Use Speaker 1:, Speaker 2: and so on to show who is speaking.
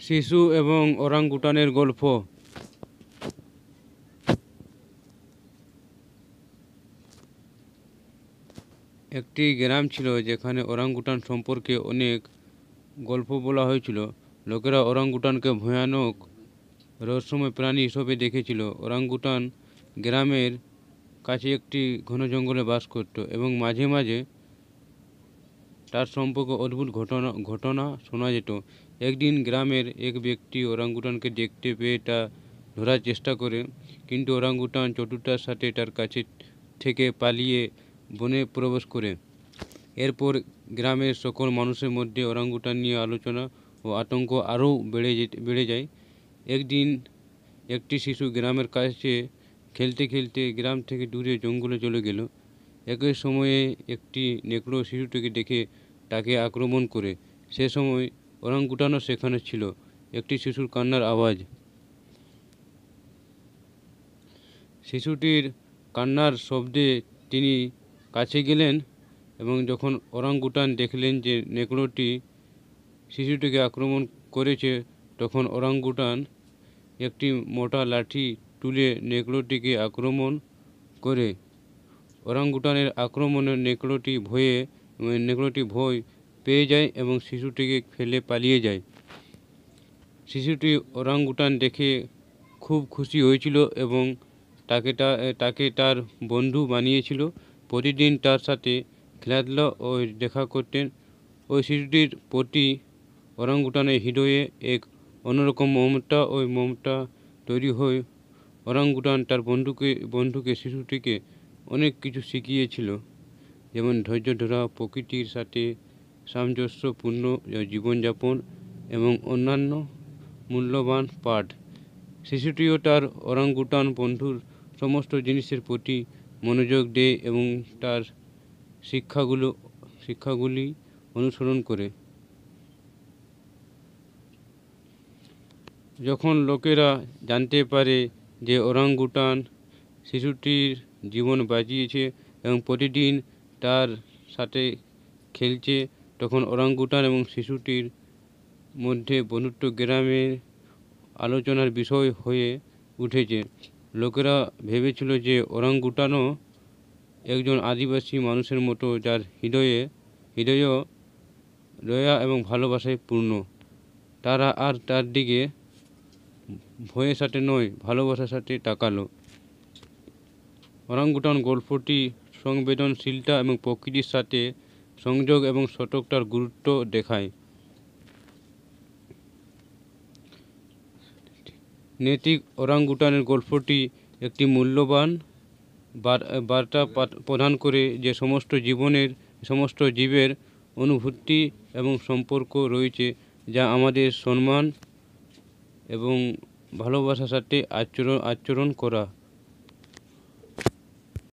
Speaker 1: শিশু এবং ওরাংউটানের গল্প। একটি গ্রাম ছিল যেখানে ওরাংউটান সম্পর্কে অনেক গল্প বলা হয়েছিল। লোকেরা ওরাংউটানকে ভয়ানক রহস্যময় প্রাণী হিসেবে দেখেছিল। ওরাংউটান গ্রামের কাছে একটি ঘন জঙ্গলে বাস করত এবং মাঝে মাঝে তার সম্পর্কে অদ্ভুত ঘটনা শোনা যেত। একদিন গ্রামের এক ব্যক্তি ওরাংউটানকে দেখতে পেয়ে তা ধরার চেষ্টা করে, কিন্তু ওরাংউটান চতুরতার সাথে তার কাছে থেকে পালিয়ে বনে প্রবেশ করে। এরপর গ্রামের সকল মানুষের মধ্যে ওরাংউটান নিয়ে আলোচনা ও আতঙ্ক আরও বেড়ে যায়। একদিন একটি শিশু গ্রামের কাছে খেলতে খেলতে গ্রাম থেকে দূরে জঙ্গলে চলে গেল। একই সময়ে একটি নেকড়ে শিশুটিকে দেখে তাকে আক্রমণ করে। সে সময় ওরাংউটানও সেখানে ছিল। একটি শিশুর কান্নার আওয়াজ। শিশুটির কান্নার শব্দে তিনি কাছে গেলেন এবং যখন ওরাংউটান দেখলেন যে নেকড়েটি শিশুটিকে আক্রমণ করেছে, তখন ওরাংউটান একটি মোটা লাঠি তুলে নেকড়েটিকে আক্রমণ করে। ওরাংউটানের আক্রমণে নেকড়েটি ভয় পেয়ে যায় এবং শিশুটিকে ফেলে পালিয়ে যায়। শিশুটি ওরাংউটান দেখে খুব খুশি হয়েছিল এবং তাকে তার বন্ধু বানিয়েছিল। প্রতিদিন তার সাথে খেলাধুলা ও দেখা করতেন। ওই শিশুটির প্রতি ওরাংউটানের হৃদয়ে এক অন্যরকম মমতা তৈরি হয়। ওরাংউটান তার বন্ধুকে শিশুটিকে অনেক কিছু শিখিয়েছিল, যেমন ধৈর্য ধরা, প্রকৃতির সাথে সামঞ্জস্যপূর্ণ জীবনযাপন এবং অন্যান্য মূল্যবান পাঠ। শিশুটিও তার ওরাংউটান বন্ধুর সমস্ত জিনিসের প্রতি মনোযোগ দেয় এবং তার শিক্ষাগুলি অনুসরণ করে। যখন লোকেরা জানতে পারে যে ওরাংউটান শিশুটির জীবন বাঁচিয়েছে এবং প্রতিদিন তার সাথে খেলছে, তখন ওরাংউটান এবং শিশুটির মধ্যে বন্ধুত্ব গ্রামের আলোচনার বিষয় হয়ে উঠেছে। লোকেরা ভেবেছিল যে ওরাংউটানও একজন আদিবাসী মানুষের মতো, যার হৃদয় দয়া এবং ভালোবাসায় পূর্ণ। তারা আর তার দিকে ভয়ের সাথে নয়, ভালোবাসার সাথে তাকালো। ওরাংউটান গল্পটি সংবেদনশীলতা এবং প্রকৃতির সাথে সংযোগ এবং সতর্কতার গুরুত্ব দেখায়। নৈতিক ওরাংউটানের গল্পটি একটি মূল্যবান বার্তা প্রদান করে যে সমস্ত জীবের অনুভূতি এবং সম্পর্ক রয়েছে, যা আমাদের সম্মান এবং ভালোবাসার সাথে আচরণ করা।